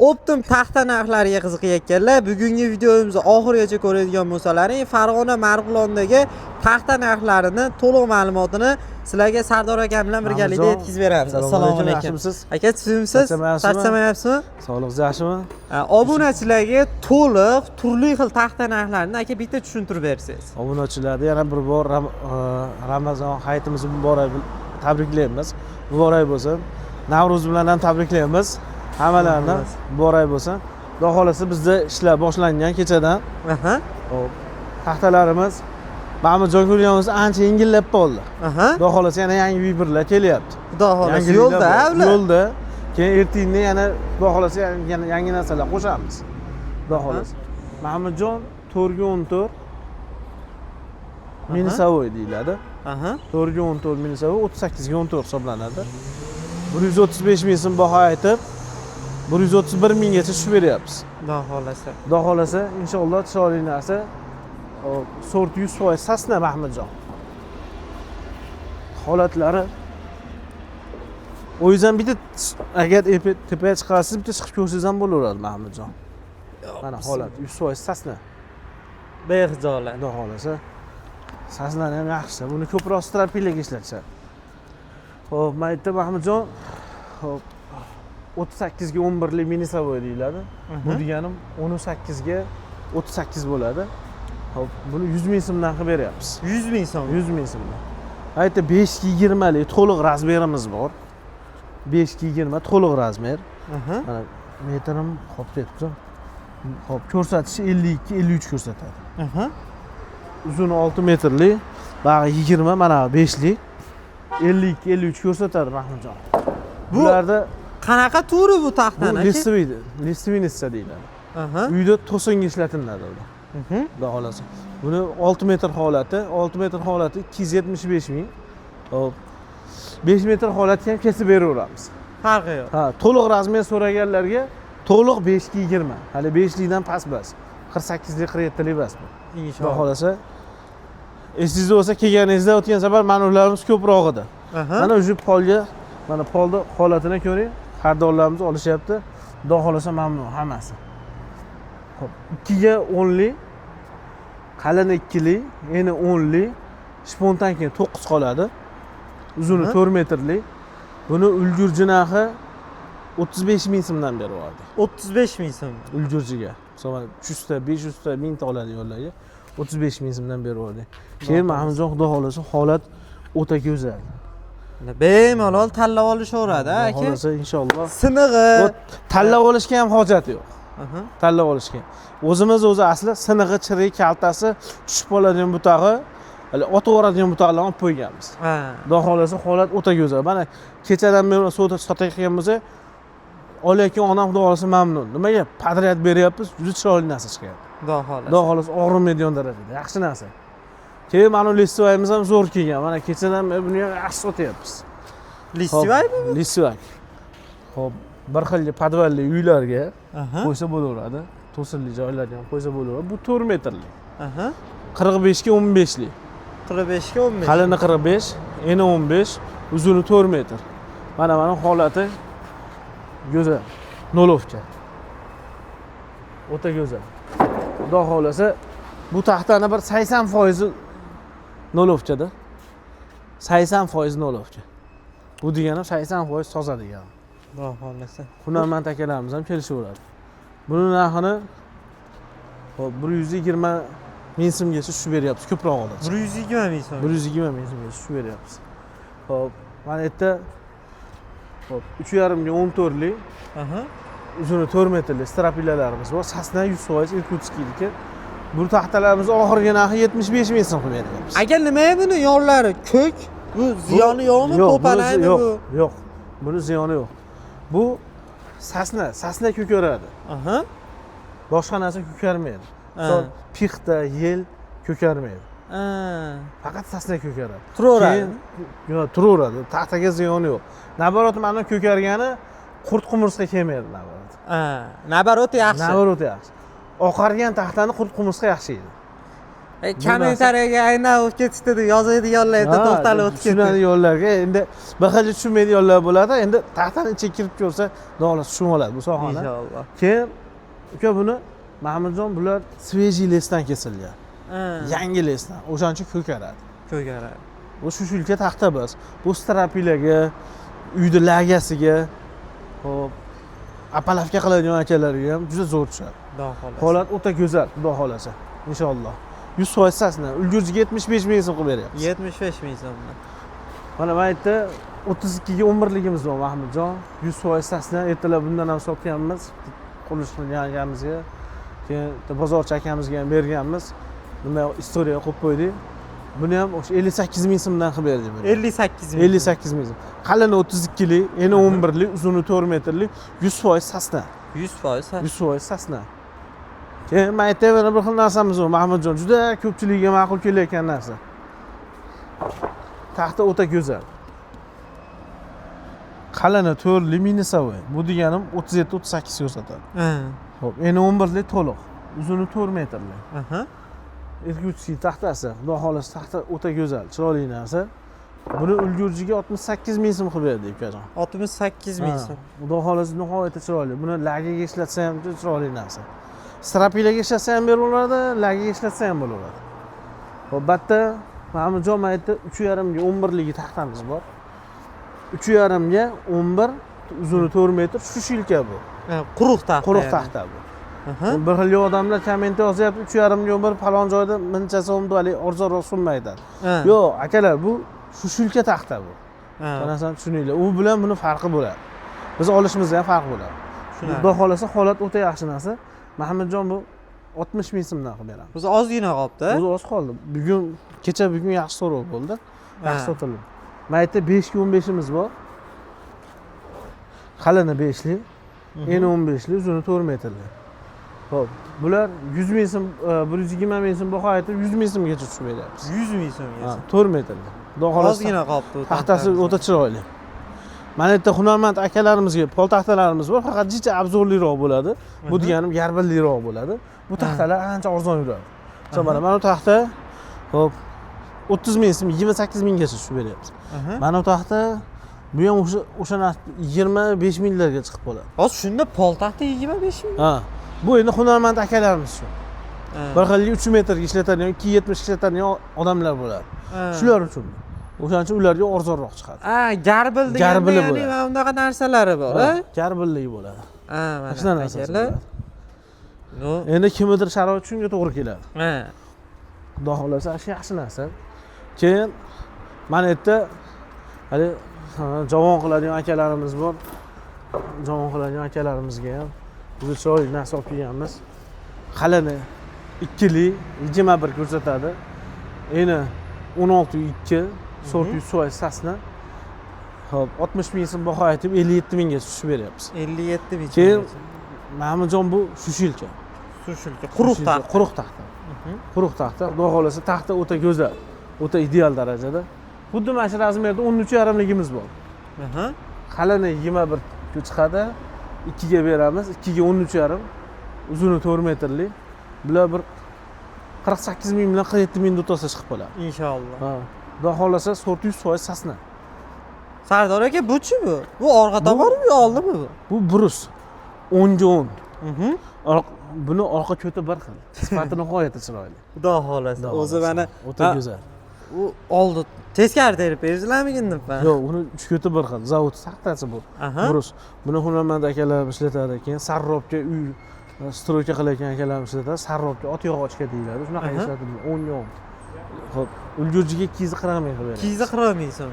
Optim taxta narxlariga qiziqayotganlar, bugungi videomizni oxirigacha ko'radigan bo'lsalaring, Farg'ona Marg'ilondagi taxta narxlarini to'liq ma'lumotini sizlarga Sardor akam bilan birgalikda yetkazib beramiz. Assalomu alaykum. Yaxshimisiz? Aka, sizimsiz? Charchamayapsizmi? Sog'ligingiz yaxshimi? Obunachilarga to'liq turli xil taxta narxlarini aka bitta tushuntirib bersangiz. Obunachilarni yana bir bor Ramazon hayitimizni muborak tabriklaymiz. Muborak bo'lsin. Navro'z bilan ham tabriklaymiz. Hammalarni muborak bo'lsin. Xudo xolasa bizda ishlar boshlangan kechadan. Xo'p. Taxtalarimiz Mahmudjon ko'rganimiz ancha yengillab qoldi. Xudo xolasa yana yangi vibrlar kelyapti. Xudo xolasa yo'lda, yo'lda. Keyin ertagingda yana xudo xolasa yangi narsalar qo'shamiz. Xudo xolasa. Mahmudjon 414 minisavoy deyiladi. 414 minisavoy 38 ga 14 hisoblanadi. 135 ming so'm baho aytib 131 minggacha tushib beryapmiz. Xudo xolasa. Xudo xolasa inshaalloh chiroyli narsa. Sort 100% sasna Mahmudjon. Holatlari o'zingizdan bitta agar tepaga chiqasiz bitta chiqib ko'rsangiz ham bo'laveradi Mahmudjon. Mana holat 100% sasna. Bexijolat. Xudo xolasa. Sasnani ham yaxshi. Buni ko'proq strapilaga ishlatishadi. Xo'p, mayda Mahmudjon. Xo'p. 38 ga 11 lik minisavoy deyiladi. Bu deganim 18 ga 38 bo'ladi. Xo'p, buni 100 ming so'mdan qilib beryapmiz. 100 ming so'm. 100 ming so'mdan. Aytda 5 ga 20 lik to'liq razmerimiz bor. 5 ga 20 to'liq razmer. Mana metrim xo'p ketdi. Xo'p, ko'rsatishi 52 53 ko'rsatadi. Uzuni 6 metrlik, bag'i 20, mana 5 lik. 52 53 ko'rsatadi Mahmudjon. Bularda qanaqa turi bu taxtani aka? Listviniца deyiladi. Uyda to'singa ishlatiladi ular. Xudo xolasa. Buni 6 metr holati, 6 metr holati 275 ming. Hop. 5 metr holatga ham kesib beraveramiz. Farqi yo'q. Ha, to'liq razmer so'raganlarga to'liq 5 ga 20. Hali 5 likdan past emas. 48 lik 47 lik emas bu. Xudo xolasa. Esingizda bo'lsa kelganingizda o'tgan safar ma'lumotlarimiz ko'proq edi. Mana o'sha polga, mana polda holatini ko'ring. Xaridorlarimiz olishyapti. Xudo xolasa mamnun hammasi. Xo'p, 2 ga 10 lik, qalini 2 lik, eni 10 lik, shpontan keyin 9 qoladi. Uzuni 4 metrlik. Buni ulgurji narxi 35 ming so'mdan beryapti. 35 ming so'm. Ulgurjiga. Masalan, 300 ta, 500 ta, 1000 ta oladi yo'llarga. 35 ming so'mdan beryapti. Keyin Mahmudjon xudo xolasa holat o'ta go'zal. Bemalol tanlab olishaveradi aka. Xudo xolasa inshaalloh. Sinig'i tanlab olishga ham hojati yo'q. Tanlab olishga. O'zi asli sinig'i, chiri, kaltasi tushib qoladigan butog'i, hali otaveradigan butoqlarni olib qo'yganmiz. Xudo xolasa holat o'ta go'zal. Mana kechadan beri sotayotgan bo'lsa, olayotgan onam xudo xolasa mamnun. Nimaga podryad beryapmiz? Juda chiroyli narsa chiqyapti. Xudo xolasa. Xudo xolasa og'rimaydigan darajada yaxshi narsa. Keyin mana listvayimiz ham zo'r kelgan. Mana kechadan beri buni yaxshi sotyapmiz. Listvaymi bu? Listvay. Xo'p, bir xil podvalli uylarga qo'ysa bo'laveradi. To'sinli joylarga ham qo'ysa bo'laveradi. Bu 4 metrlik. 45 ga 15 lik. 45 ga 15. Qalini 45, eni 15, uzuni 4 metr. Mana holati go'zal. Nolovka. O'ta go'zal. Xudo xolasa bu taxtani bir 80% nolovkada. 80% nolovka. Bu degani 80% toza degani. Xudo xolasa. Hunarmand akalarimiz ham kelishaveradi. Buni narxini 120 ming so'mgacha tushib beryapmiz ko'proq oladi. 120 ming so'm. 120 ming so'mgacha tushib beryapmiz. Xo'p, mana yerda 3,5 ga 14 lik. Uzuni 4 metrlik strapilalarimiz bor. Sasna 100% irkutskiyniki. Bu taxtalarimiz oxirgi narxi 75 ming so'm qilib beryapmiz. Aka, nima buni yonlari ko'k? Bu ziyoni yo'qmi? To'palaydi bu. Yo'q. Buni ziyoni yo'q. Bu sasna ko'karadi. Boshqa narsa ko'karmaydi. Misol, pixta, yel ko'karmaydi. Faqat sasna ko'karadi. Turaveradi. Yo'q, turaveradi. Taxtaga ziyoni yo'q. Nabarot mana ko'kargani qurt qumursqa kelmaydi nabarot. Nabarot yaxshi. Nabarot yaxshi. Oqargan taxtani qurt qumursqa yaxshi edi. Kommentariyaga aynan o'tib ketishdi deb yozadiganlar endi to'xtalib o'tib ketdi. Tushunadiganlarga endi bir xil tushunmaydiganlar bo'ladi. Endi taxtani ichiga kirib ko'rsa, xolos tushunib oladi bu sohani. Inshaalloh. Keyin uka buni Mahmudjon bular svejiy lesdan kesilgan. Yangi lesdan. O'shaning uchun ko'karadi. Ko'karadi. Bu shushilka taxta biz. Bu strapilaga, uyda lagasiga, hop, apalavka qiladigan akalarga ham juda zo'r tushadi. Xudo xolasa. Holat o'ta go'zal, xudo xolasa. Inshaalloh. 100% sasna. Ulgurjiga 75 ming so'm qilib beryapmiz. 75 ming so'mdan. Mana bu yerda 32 ga 11 ligimiz bor Mahmudjon. 100% sasna. Ertalar bundan ham sotganmiz. Qurilish qilganimizga. Keyin bozorchi akamizga ham berganmiz. Nima istoriya qo'yib qo'ydik. Buni ham o'sha 58 ming so'mdan qilib berdik. 58 ming. 58 ming so'm. Qalini 32 lik, eni 11 lik, uzuni 4 metrlik, 100% sasna. 100%. 100% sasna. Keyin men aytaman bir xil narsamiz bor Mahmudjon, juda ko'pchilikga ma'qul kelayotgan narsa. Taxta o'ta go'zal. Qalini 4 lik minisavoy. Bu deganim 37-38 ko'rsatadi. Xo'p, eni 11 lik to'liq, uzuni 4 metrlik. Aha. Irkutskiy taxtasi, xudo xolasa taxta o'ta go'zal, chiroyli narsa. Buni ulgurjiga 68 ming so'm qilib berdik ukajon. 68 ming so'm. Xudo xolasa nihoyatda chiroyli. Buni lagiga ishlatsa ham juda chiroyli narsa. Strapilaga ishlatsa ham bo'laveradi, lagiga ishlatsa ham bo'laveradi. Xo'p, batta Mahmudjon aytdi 3.5 ga 11 ligi taxtamiz bor. 3.5 ga 11, uzuni 4 metr, shu shilka bu. Quruq taxta. Quruq taxta bu. Bir xil odamlar komment yozyapti, 3.5 ga 11 falon joyda mincha so'mda hali arzonroq sunmaydi. Yo'q, akalar, bu shu shilka taxta bu. Qarasam tushuninglar. U bilan buni farqi bo'ladi. Biz olishimizda ham farq bo'ladi. Xudo xolasa holat o'ta yaxshi narsa. Mahmudjon bu 60 ming so'mdan qilib beramiz. O'zi ozgina qolibdi. O'zi oz qoldi. Bugun yaxshi so'rov bo'ldi. Yaxshi sotildi. Mayda 5 ga 15imiz bor. Qalini 5 lik, eni 15 lik, uzuni 4 metrlik. Xo'p, bular 100 ming so'm, 120 ming so'm baho aytib 100 ming so'mgacha tushib beryapmiz. 100 ming so'mgacha. 4 metrlik. Xudo xolasa Ozgina qolibdi. Taxtasi o'ta chiroyli. Mana yerda hunarmand akalarimizga pol taxtalarimiz bor, faqat jicha abzorliroq bo'ladi. Bu deganim yarbilliroq bo'ladi. Bu taxtalar ancha arzon yuradi. Mana bu taxta hop 30 ming so'm, 28 minggacha tushib beryapmiz. Mana bu taxta bu ham o'sha 25 minglarga chiqib qoladi. Hozir shunda pol taxta 25 ming. Ha. Bu endi hunarmand akalarimiz shu. Bir xillik 3 metrga ishlatadigan, 2.70 ishlatadigan odamlar bo'ladi. Shular uchun. O'shaning uchun ularga arzonroq chiqadi. Garbil degan ya'ni mana bunaqa narsalari bor, garbillik bo'ladi. Mana shunaqa narsalar. Endi kimnidir sharoit shunga to'g'ri keladi. Xudo xolasa shu yaxshi narsa. Keyin mana yerda hali javon qiladigan akalarimiz bor. Javon qiladigan akalarimizga ham juda chiroyli narsa olib kelganmiz. Qalini 2 lik 21 ko'rsatadi. Eni 16.2 400 sasna. Hop, 60 ming so'm baho aytib 57 mingga tushib beryapmiz. 57 ming. Keyin Mahmudjon bu shushilka. Shushilka, quruq taxta. Quruq taxta. Quruq taxta. Xudo xolasa taxta o'ta go'zal, o'ta ideal darajada. Xuddi mana shu razmerda 13.5 ligimiz bor. Qalini 21 chiqadi. 2 ga beramiz. 2 ga 13.5, uzuni 4 metrlik. Bular bir 48 ming bilan 47 ming o'rtasida chiqib qoladi. Inshaalloh. Ha. Xudo xolasa 400% sasna. Sardor aka, bu-chi bu? Bu orqa tomonmi yo oldimi bu? Bu brus. 10 ga 10. Buni orqa ko'ti bir xil. Sifati nihoyatda chiroyli. Xudo xolasa. O'zi mana o'ta go'zal. U oldi teskari terib bersizlarmikin debman. Yo'q, uni uch ko'ti bir xil. Zavod taxtasi bu. Brus. Buni hunarmand akalar ishlatadi. Keyin sarrobga uy stroyka qilayotgan akalar ishlatadi. Sarrobga ot yog'ochga deyiladi. Shunaqa ishlatiladi. 10 ga 10. Xo'p, ulgurjiga 240 ming qilib beradi. 240 ming so'm.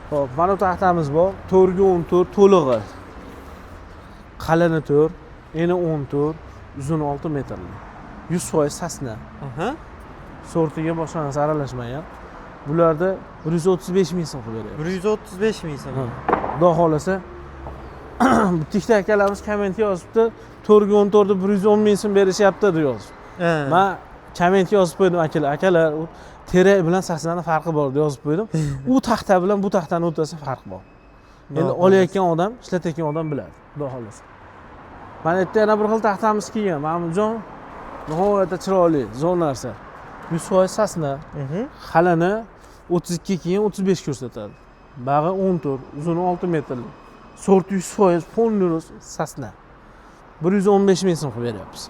Xo'p, mana bu taxtamiz bor. 4 ga 14 to'lig'i. Qalini 4, eni 14, uzuni 6 metrlik. 100% sasna. Sortiga boshqa narsa aralashmagan. Bularda 135 ming so'm qilib beradi. 135 ming so'm. Xudo xolasa bu tikda akalarimiz komment yozibdi. 4 ga 14 da 110 ming so'm berishyapti deb yozib. Men komment yozib qo'ydim akalar, u tera bilan sasnani farqi bor deb yozib qo'ydim. U taxta bilan bu taxtani o'rtasida farq bor. Endi olayotgan odam, ishlatayotgan odam biladi, xudo xolasa. Mana yerda yana bir xil taxtamiz kelgan. Mahmudjon nihoyatda chiroyli, zo'r narsa. 100% sasna. Xalini 32 keyin 35 ko'rsatadi. Bag'i 14, uzuni 6 metrlik. Sorti 100% polni sasna. 115 ming so'm qilib beryapmiz.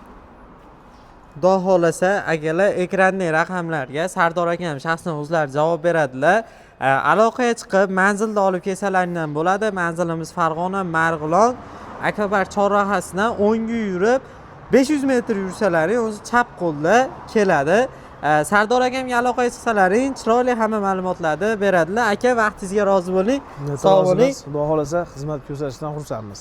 Xudo xolasa, akalar ekrandagi raqamlarga Sardor akam shaxsan o'zlari javob beradilar. Aloqaga chiqib, manzilda olib kelsalaringdan bo'ladi. Manzilimiz Farg'ona, Marg'ilon, Akbarbar chorrahasidan o'ngga yurib 500 metr yursalaring o'zi chap qo'lda keladi. Sardor akamga aloqaga chiqsalaring, chiroyli hamma ma'lumotlarni beradilar. Aka, vaqtingizga rozi bo'ling. Sog' bo'ling. Xudo xolasa xizmat ko'rsatishdan xursandmiz.